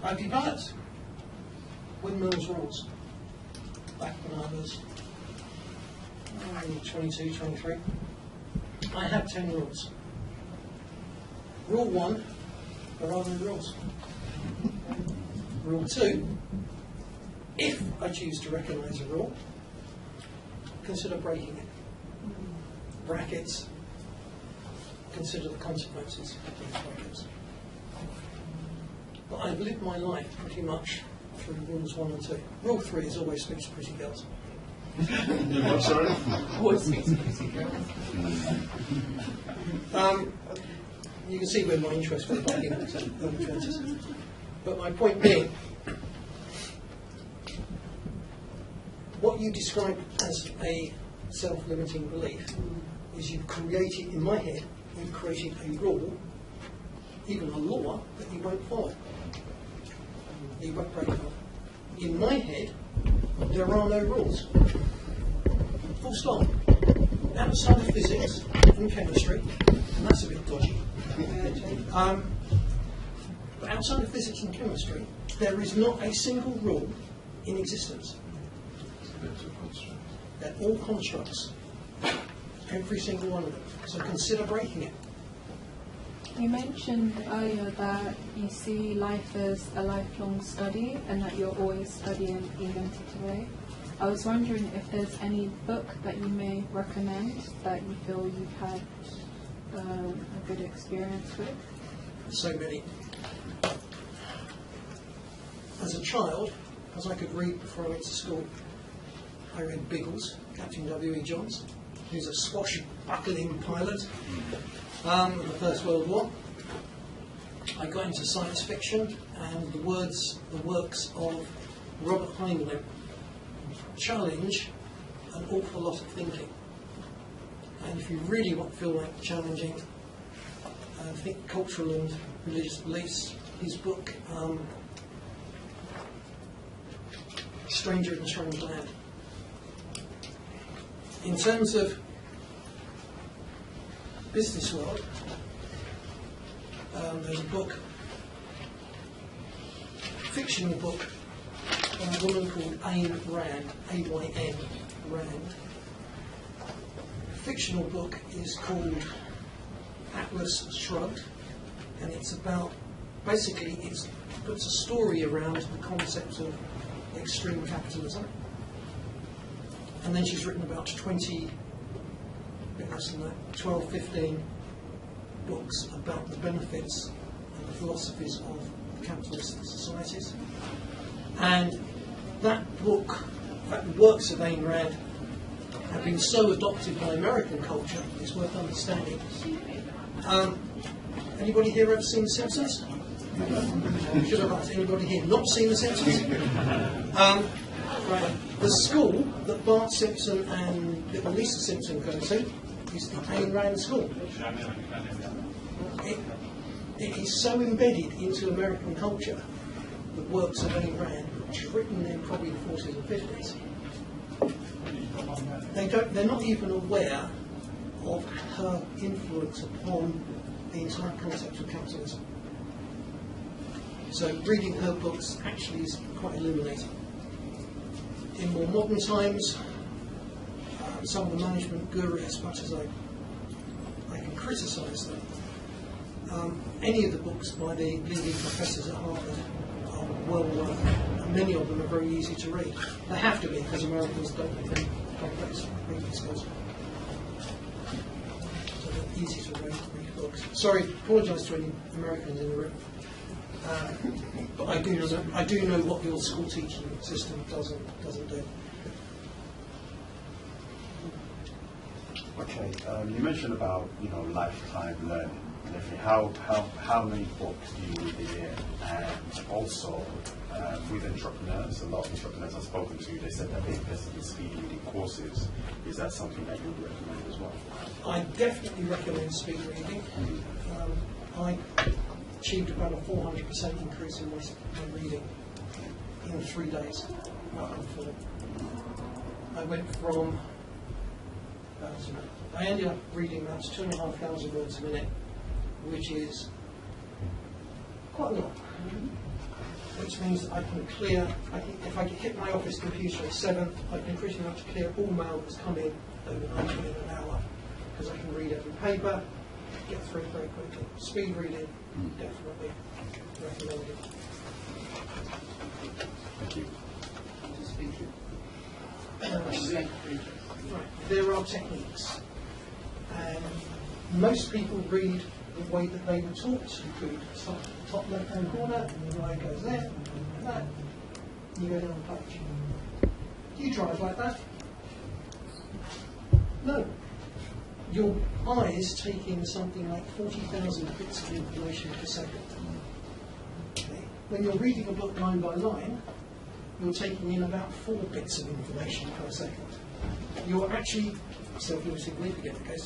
D: I've developed Windmill's rules back when I was 22, 23. I have 10 rules. Rule 1, there are no rules. Rule 2, if I choose to recognise a rule, consider breaking it. Brackets, consider the consequences of these brackets. But I've lived my life pretty much through rules 1 and 2. Rule 3 is always speak to pretty girls.
B: What, sorry?
F: Always speaks to pretty girls.
D: You can see where my interest was back in early 20s. But my point being, what you describe as a self-limiting belief is you've created, in my head, you've created a rule, even a law, that you won't follow. You won't break it. In my head, there are no rules. Full stop. Outside of physics and chemistry, and that's a bit dodgy. But outside of physics and chemistry, there is not a single rule in existence. They're all constructs. Every single one of them. So consider breaking it.
G: You mentioned earlier that you see life as a lifelong study and that you're always studying even to today. I was wondering if there's any book that you may recommend that you feel you've had a good experience with.
D: So many. As a child, as I could read before I went to school, I read Biggles, Captain W.E. Johns, who's a swashbuckling pilot of the First World War. I got into science fiction, and the works of Robert Heinlein challenge an awful lot of thinking. And if you really feel like challenging, I think cultural and religious beliefs, his book, Stranger in a Strange Land. In terms of business world, there's a book, fictional book, by a woman called Ayn Rand, A-Y-N, Rand. The fictional book is called Atlas Shrugged, and it's about, basically, it puts a story around the concept of extreme capitalism. And then she's written about 20, a bit less than that, 12, 15 books about the benefits and the philosophies of the capitalist societies. And that book, in fact, the works of Ayn Rand have been so adopted by American culture, it's worth understanding. Anybody here ever seen The Simpsons? Should have asked anybody here not seen The Simpsons? Right. The school that Bart Simpson and little Lisa Simpson go to is the Ayn Rand school. It is so embedded into American culture, the works of Ayn Rand, which are written in probably the 40s and 50s. They're not even aware of her influence upon the entire concept of capitalism. So reading her books actually is quite illuminating. In more modern times, some of the management gurus, as much as I can criticise them, any of the books by the leading professors at Harvard are well worth it, and many of them are very easy to read. They have to be, because Americans don't have complex reading skills. So they're easy to read books. Sorry, apologise to any Americans in the room. But I do know what your school teaching system doesn't do.
A: Okay, you mentioned about lifetime learning. And everything. How many books do you read a year? And also with entrepreneurs, a lot of entrepreneurs I've spoken to, they said that they invested in speed reading courses. Is that something that you would recommend as well?
D: I definitely recommend speed reading. I achieved about a 400% increase in my reading in 3 days. I went from, I ended up reading about 2,500 words a minute, which is quite a lot. Which means that I can clear, if I hit my office computer at 7, I can pretty much clear all mail that's come in overnight within an hour, because I can read every paper, get through it very quickly. Speed reading, definitely recommended.
A: Thank you.
D: Right. There are techniques, and most people read the way that they were taught. You could start at the top left-hand corner, and the line goes there, and that, and you go down the page. Do you drive like that? No. Your eyes take in something like 40,000 bits of information per second. Okay. When you're reading a book line by line, you're taking in about 4 bits of information per second. You're actually, self-significant, okay,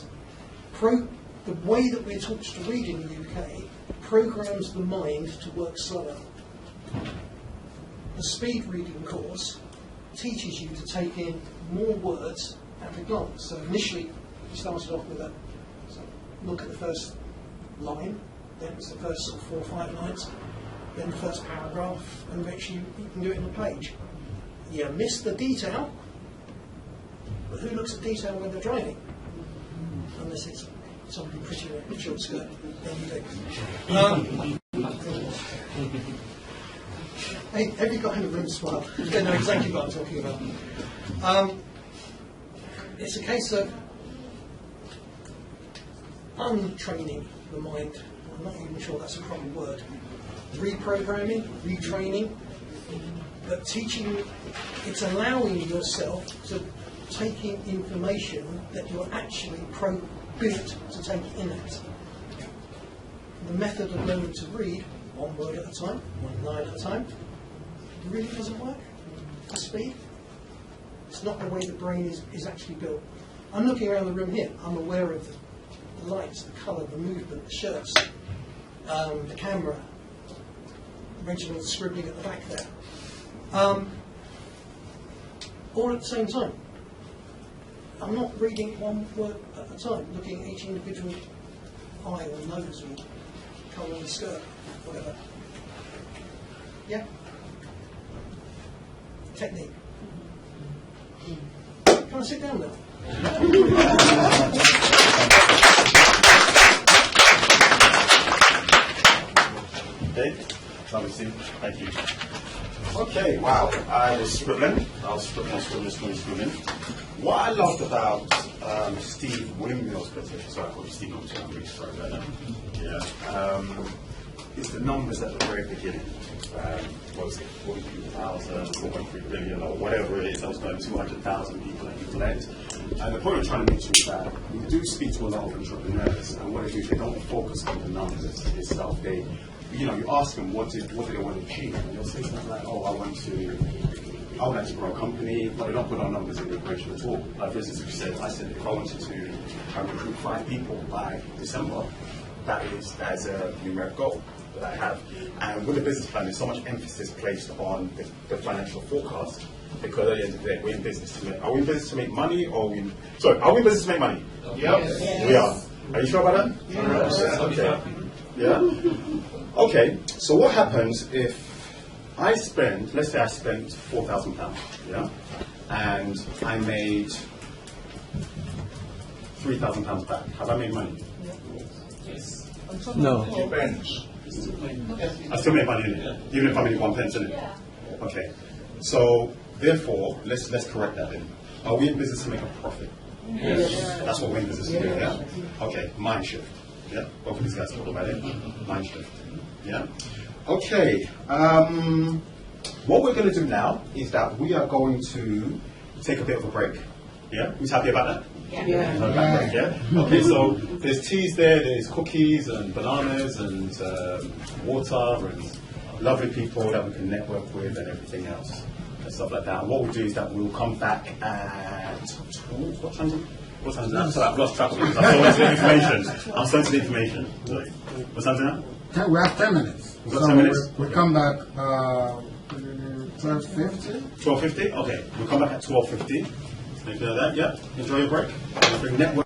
D: the way that we're taught to read in the UK programs the mind to work slower. The speed reading course teaches you to take in more words at a glance. So initially, you started off with look at the first line, then it's the first 4 or 5 lines, then the first paragraph, and eventually you can do it in a page. You miss the detail, but who looks at detail when they're driving? Unless it's somebody pretty in a short skirt, then you do. Hey, have you got in the room smile? They know exactly what I'm talking about. It's a case of untraining the mind. I'm not even sure that's a proper word. Reprogramming, retraining, but teaching, it's allowing yourself to take in information that you're actually built to take in it. The method of learning to read, one word at a time, one line at a time, really doesn't work for speed. It's not the way the brain is actually built. I'm looking around the room here. I'm aware of the lights, the colour, the movement, the shirts, the camera, Reginald scribbling at the back there. All at the same time. I'm not reading one word at a time, looking at each individual eye or nose or colour of the skirt, whatever. Yeah? Technique. Can I sit down now?
A: Okay, lovely to see you. Thank you. Okay, wow. I was scribbling. Scribbling. What I loved about Steve Windmill's presentation, sorry, I called you Steve Windmill, I'm really sorry about that. Yeah. Is the numbers at the very beginning. What was it, 42,000, 4.3 billion, or whatever it is. I was going 200,000 people that you collect. And the point I'm trying to make to you is that we do speak to a lot of entrepreneurs, and what they do, they don't focus on the numbers itself. They, you ask them what do they want to achieve, and they'll say something like, "Oh, I would like to grow a company," but they don't put our numbers in the equation at all. Like for instance, if you said, if I wanted to recruit 5 people by December, that is a numeric goal that I have. And with the business plan, there's so much emphasis placed on the financial forecast, because at the end of the day, we're in business to make. Are we in business to make money, or are we in business to make money? Yep. Yes. We are. Are you sure about that? Yes. Okay. Yeah. Okay. So what happens if I spend, let's say I spent £4,000, yeah, and I made £3,000 back. Have I made money?
C: Yes.
E: No.
B: Depends.
A: I still make money in it, even if I made 1 pence in it. Okay. So therefore, let's correct that then. Are we in business to make a profit? Yes. That's what we're in business to do. Yeah. Okay. Mind shift. Yeah. Both of these guys talk about it. Mind shift. Yeah. Okay. What we're going to do now is that we are going to take a bit of a break. Yeah. Who's happy about that?
F: Yeah.
A: Break, yeah. Okay. So there's teas there. There's cookies and bananas and water and lovely people that we can network with and everything else and stuff like that. And what we'll do is that we'll come back at 12. What time is it? What time is it now? Sorry, I've lost track of it. I'm sorting the information. Sorry. What time is it now?
E: We have 10 minutes.
A: We've got 10 minutes?
E: We come back 12:50.
A: 12:50? Okay. We'll come back at 12:50. Make note of that, yeah. Enjoy your break. Bring network.